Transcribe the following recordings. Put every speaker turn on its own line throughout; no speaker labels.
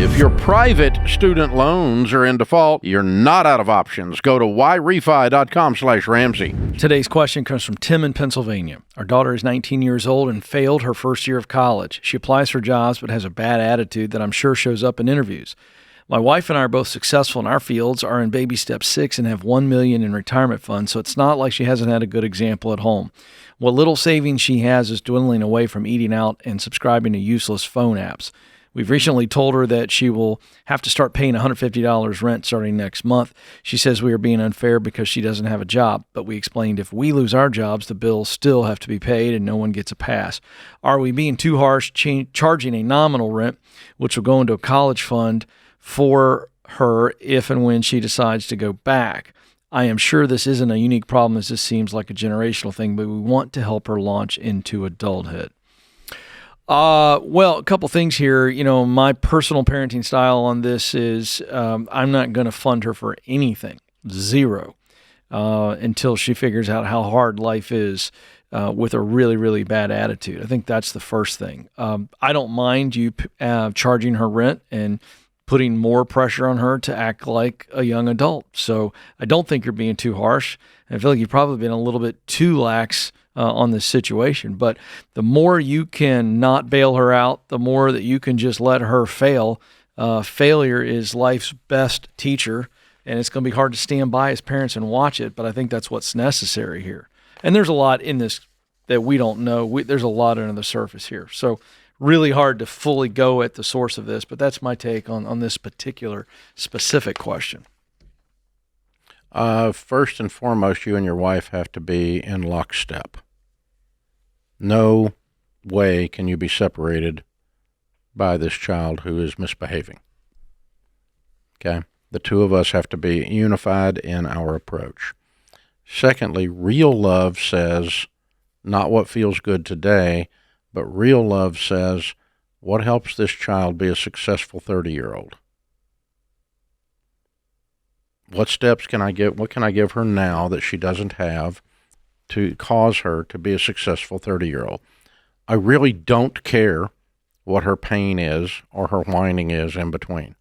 If your private student loans are in default, you're not out of options. Go to yrefi.com/Ramsey.
Today's question comes from Tim in Pennsylvania. Our daughter is 19 years old and failed her first year of college. She applies for jobs but has a bad attitude that I'm sure shows up in interviews. My wife and I are both successful in our fields, are in baby step 6, and have $1 million in retirement funds, so it's not like she hasn't had a good example at home. What little savings she has is dwindling away from eating out and subscribing to useless phone apps. We've recently told her that she will have to start paying $150 rent starting next month. She says we are being unfair because she doesn't have a job, but we explained if we lose our jobs, the bills still have to be paid and no one gets a pass. Are we being too harsh charging a nominal rent, which will go into a college fund for her if and when she decides to go back? I am sure this isn't a unique problem, as this seems like a generational thing, but we want to help her launch into adulthood. Well, a couple things here. You know, my personal parenting style on this is I'm not going to fund her for anything, zero, until she figures out how hard life is with a really, really bad attitude. I think that's the first thing. I don't mind you charging her rent and putting more pressure on her to act like a young adult. So I don't think you're being too harsh. I feel like you've probably been a little bit too lax on this situation. But the more you can not bail her out, the more that you can just let her fail. Failure is life's best teacher, and it's going to be hard to stand by as parents and watch it, but I think that's what's necessary here. And there's a lot in this that we don't know. There's a lot under the surface here. So really hard to fully go at the source of this, but that's my take on this particular specific question.
First and foremost, you and your wife have to be in lockstep. No way can you be separated by this child who is misbehaving. Okay? The two of us have to be unified in our approach. Secondly, real love says not what feels good today, but real love says, what helps this child be a successful 30-year-old? What steps can I give? What can I give her now that she doesn't have to cause her to be a successful 30-year-old? I really don't care what her pain is or her whining is in between.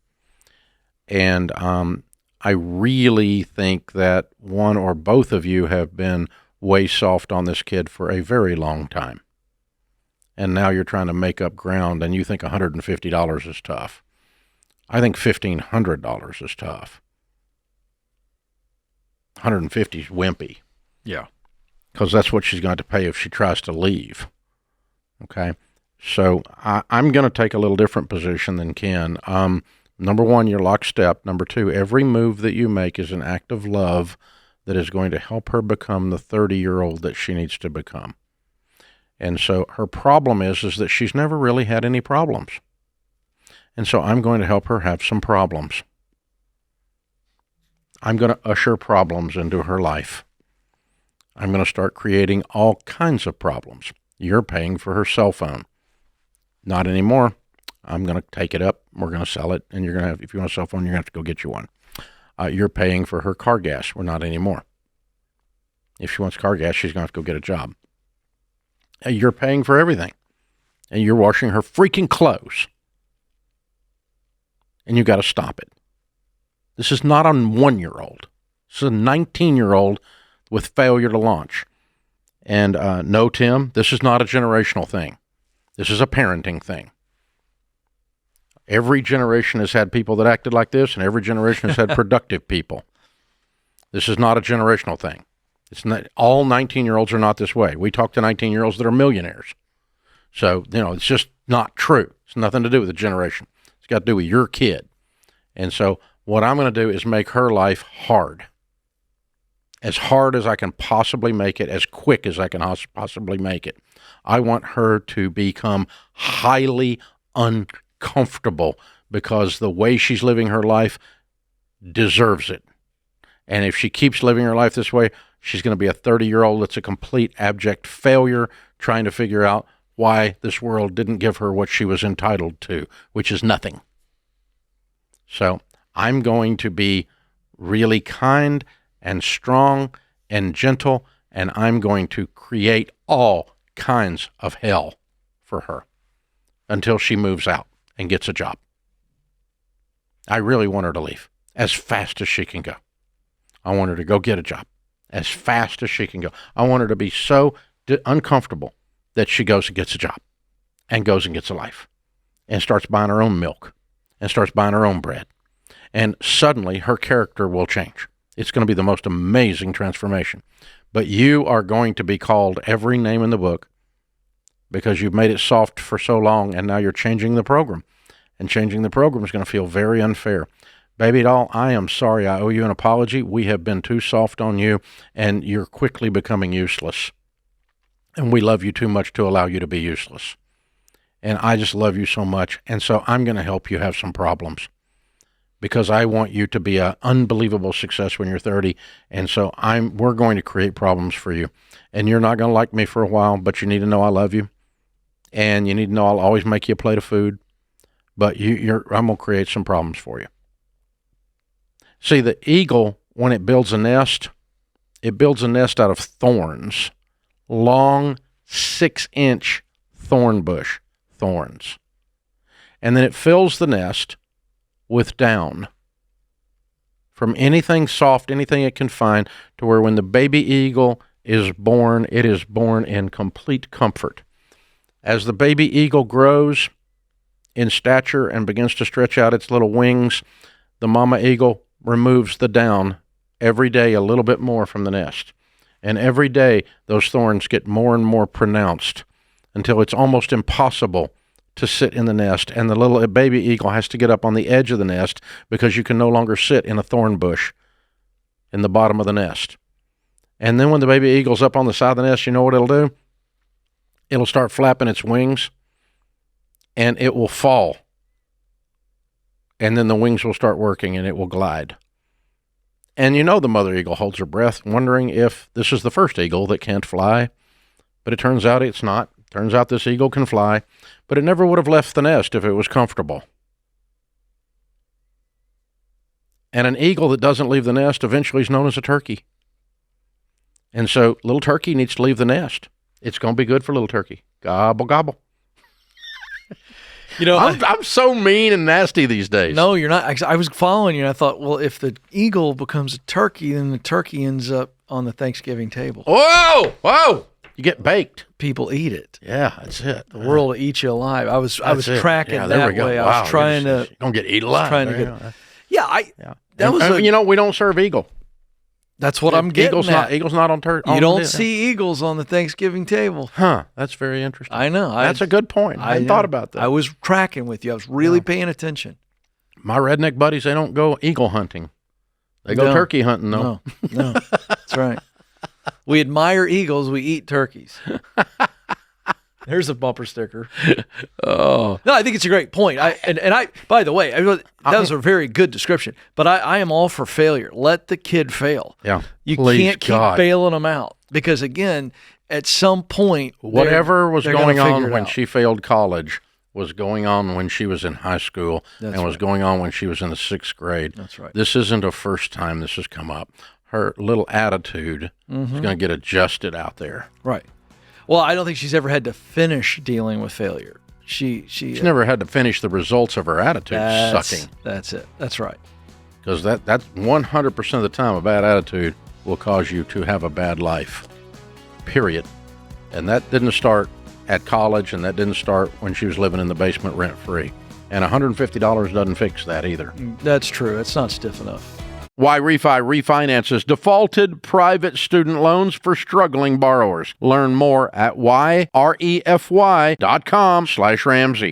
And I really think that one or both of you have been way soft on this kid for a very long time. And now you're trying to make up ground, and you think $150 is tough. I think $1,500 is tough. $150 is wimpy.
Yeah.
Because that's what she's going to pay if she tries to leave. Okay? So I'm going to take a little different position than Ken. Number one, you're lockstep. Number two, every move that you make is an act of love that is going to help her become the 30-year-old that she needs to become. And so her problem is that she's never really had any problems. And so I'm going to help her have some problems. I'm going to usher problems into her life. I'm going to start creating all kinds of problems. You're paying for her cell phone. Not anymore. I'm going to take it up. We're going to sell it. And you're going to have, if you want a cell phone, you're going to have to go get you one. You're paying for her car gas. We're not anymore. If she wants car gas, she's going to have to go get a job. You're paying for everything. And you're washing her freaking clothes. And you got to stop it. This is not a 1-year-old. This is a 19-year-old with failure to launch. And no, Tim, this is not a generational thing. This is a parenting thing. Every generation has had people that acted like this, and every generation has had productive people. This is not a generational thing. It's not, all 19-year-olds are not this way. We talk to 19-year-olds that are millionaires. So, it's just not true. It's nothing to do with the generation. It's got to do with your kid. And so what I'm going to do is make her life hard. As hard as I can possibly make it, as quick as I can possibly make it. I want her to become highly uncomfortable because the way she's living her life deserves it. And if she keeps living her life this way, she's going to be a 30-year-old that's a complete abject failure trying to figure out why this world didn't give her what she was entitled to, which is nothing. So I'm going to be really kind and strong and gentle, and I'm going to create all kinds of hell for her until she moves out and gets a job. I really want her to leave as fast as she can go. I want her to go get a job as fast as she can go. I want her to be so uncomfortable that she goes and gets a job and goes and gets a life and starts buying her own milk and starts buying her own bread. And suddenly her character will change. It's going to be the most amazing transformation. But you are going to be called every name in the book because you've made it soft for so long, and now you're changing the program. And changing the program is going to feel very unfair. Baby doll, I am sorry. I owe you an apology. We have been too soft on you, and you're quickly becoming useless. And we love you too much to allow you to be useless. And I just love you so much. And so I'm going to help you have some problems because I want you to be an unbelievable success when you're 30. And so we're going to create problems for you. And you're not going to like me for a while, but you need to know I love you. And you need to know I'll always make you a plate of food. But I'm going to create some problems for you. See, the eagle, when it builds a nest out of thorns, long 6-inch thorn bush thorns. And then it fills the nest with down from anything soft, anything it can find, to where when the baby eagle is born, it is born in complete comfort. As the baby eagle grows in stature and begins to stretch out its little wings, the mama eagle removes the down every day a little bit more from the nest. And every day those thorns get more and more pronounced until it's almost impossible to sit in the nest, and the little baby eagle has to get up on the edge of the nest because you can no longer sit in a thorn bush in the bottom of the nest. And then when the baby eagle's up on the side of the nest, you know what it'll do? It'll start flapping its wings, and it will fall. And then the wings will start working, and it will glide. And you know the mother eagle holds her breath, wondering if this is the first eagle that can't fly. But it turns out it's not. Turns out this eagle can fly, but it never would have left the nest if it was comfortable. And an eagle that doesn't leave the nest eventually is known as a turkey. And so little turkey needs to leave the nest. It's going to be good for little turkey. Gobble, gobble.
You know,
I'm so mean and nasty these days.
No, you're not. I was following you, and I thought, well, if the eagle becomes a turkey, then the turkey ends up on the Thanksgiving table.
Whoa, whoa. You get baked.
People eat it.
Yeah, that's it.
The world will eat you alive. I was tracking that way.
Wow,
I was trying to.
Don't get eaten alive.
Trying to get. Yeah, that was.
We don't serve eagle.
That's what I'm getting
Eagle's not on turkey.
You don't see eagles on the Thanksgiving table.
Huh? That's very interesting.
I know.
That's a good point. I hadn't thought about that.
I was tracking with you. I was really paying attention.
My redneck buddies, they don't go eagle hunting. They go turkey hunting, though.
No, that's right. We admire eagles. We eat turkeys. There's a bumper sticker.
Oh
no, I think it's a great point. By the way, that was a very good description. But I am all for failure. Let the kid fail.
Yeah,
you can't keep bailing them out because again, at some point,
whatever was going on when she failed college was going on when she was in high school was going on when she was in the 6th grade.
That's right.
This isn't a first time this has come up. Her little attitude is going to get adjusted out there.
Right. Well, I don't think she's ever had to finish dealing with failure. She's
never had to finish the results of her attitude sucking.
That's it. That's right.
Because that's 100% of the time a bad attitude will cause you to have a bad life. Period. And that didn't start at college, and that didn't start when she was living in the basement rent-free. And $150 doesn't fix that either.
That's true. It's not stiff enough.
Why Refi refinances defaulted private student loans for struggling borrowers. Learn more at yrefy.com/Ramsey.